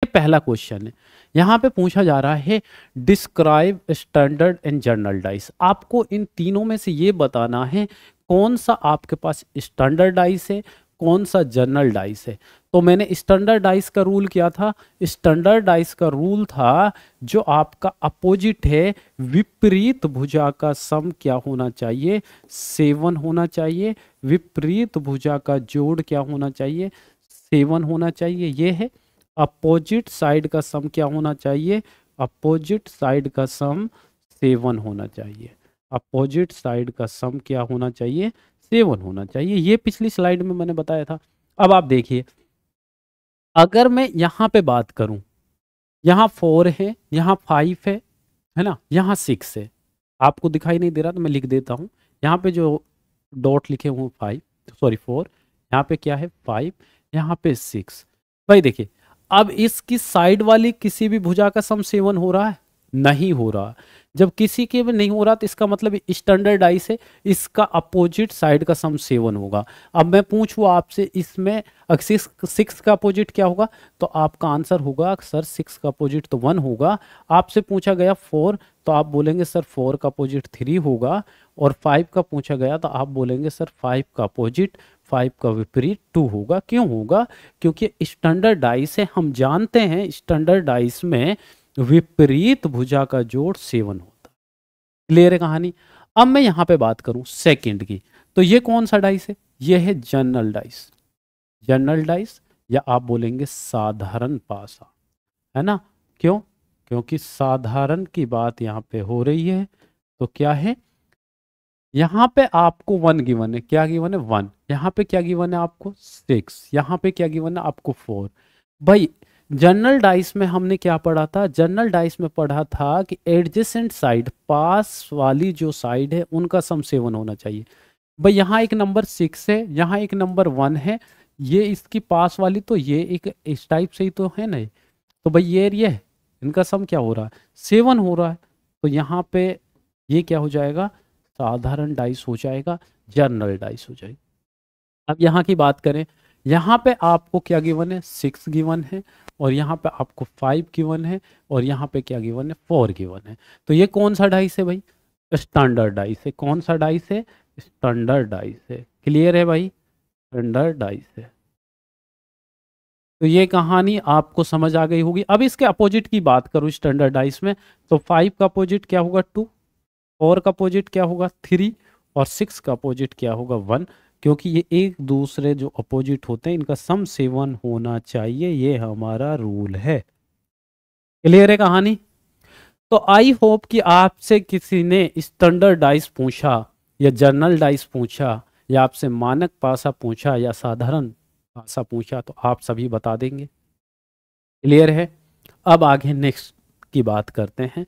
पहला क्वेश्चन है। यहाँ पे पूछा जा रहा है describe standard and general dice. आपको इन तीनों में से ये बताना है कौन सा आपके पास स्टैंडर्ड डाइस है, कौन सा जनरल डाइस है। तो मैंने स्टैंडर्ड डाइस का रूल क्या था? स्टैंडर्ड डाइस का रूल था जो आपका अपोजिट है, विपरीत भुजा का सम क्या होना चाहिए? 7 होना चाहिए। विपरीत भुजा का जोड़ क्या होना चाहिए? 7 होना चाहिए। ये है अपोजिट साइड का सम क्या होना चाहिए? अपोजिट साइड का सम 7 होना चाहिए। अपोजिट साइड का सम क्या होना चाहिए? 7 होना चाहिए। ये पिछली स्लाइड में मैंने बताया था। अब आप देखिए, अगर मैं यहाँ पे बात करूं, यहाँ 4 है, यहाँ 5 है ना, यहाँ 6 है। आपको दिखाई नहीं दे रहा तो मैं लिख देता हूँ। यहाँ पे जो डॉट लिखे हुए 4, यहाँ पे क्या है 5, यहाँ पे 6। भाई देखिए, अब इसकी साइड वाली किसी भी भुजा का सम 7 हो रहा है? नहीं हो रहा। जब किसी के भी नहीं हो रहा तो इसका मतलब स्टैंडर्ड डाइस है, इसका अपोजिट साइड का सम 7 होगा। अब मैं पूछूं आपसे, इसमें 6 का अपोजिट क्या होगा? तो आपका आंसर होगा सर 6 का अपोजिट तो 1 होगा। आपसे पूछा गया 4, तो आप बोलेंगे सर 4 का अपोजिट 3 होगा। और 5 का पूछा गया तो आप बोलेंगे सर 5 का अपोजिट, 5 का विपरीत 2 होगा। क्यों होगा? क्योंकि स्टैंडर्ड डाइस है, हम जानते हैं स्टैंडर्ड डाइस में विपरीत भुजा का जोड़ 7 होता है। क्लियर है कहानी? अब मैं यहां पे बात करूं सेकंड की, तो ये कौन सा डाइस है? ये है जनरल डाइस। जनरल डाइस या आप बोलेंगे साधारण पासा, है ना? क्यों? क्योंकि साधारण की बात यहां पे हो रही है। तो क्या है, यहां पे आपको 1 गिवन है। क्या गिवन है? 1। यहां पे क्या गिवन है आपको? 6। यहां पे क्या गिवन है आपको? 4। भाई जनरल डाइस में हमने क्या पढ़ा था? जनरल डाइस में पढ़ा था कि एडजेसेंट साइड, पास वाली जो साइड है उनका सम 7 होना चाहिए। भाई यहाँ एक नंबर 6 है, यहाँ एक नंबर 1 है, ये इसकी पास वाली, तो ये एक इस टाइप से ही तो है ना। तो भाई ये है, इनका सम क्या हो रहा है? 7 हो रहा है। तो यहाँ पे ये क्या हो जाएगा? साधारण डाइस हो जाएगा, जनरल डाइस हो जाएगा। अब यहाँ की बात करें, यहाँ पे आपको क्या गिवन है? 6 गिवन है, और यहाँ पे आपको 5 गिवन है, और यहाँ पे क्या गिवन है? 4 गिवन है। तो ये कौन सा डाइस है भाई? स्टैंडर्ड डाइस है। कौन सा डाइस है? स्टैंडर्ड डाइस है। क्लियर है भाई? स्टैंडर्ड डाइस है। तो ये कहानी आपको समझ आ गई होगी। अब इसके अपोजिट की बात करूँ स्टैंडर्ड डाइस में, तो 5 का अपोजिट क्या होगा? 2। 4 का अपोजिट क्या होगा? 3। और 6 का अपोजिट क्या होगा? 1। क्योंकि ये एक दूसरे जो अपोजिट होते हैं इनका सम 7 होना चाहिए, ये हमारा रूल है। क्लियर है कहानी? तो आई होप कि आपसे किसी ने स्टैंडर्ड डाइस पूछा या जनरल डाइस पूछा या आपसे मानक पासा पूछा या साधारण पासा पूछा तो आप सभी बता देंगे। क्लियर है? अब आगे नेक्स्ट की बात करते हैं।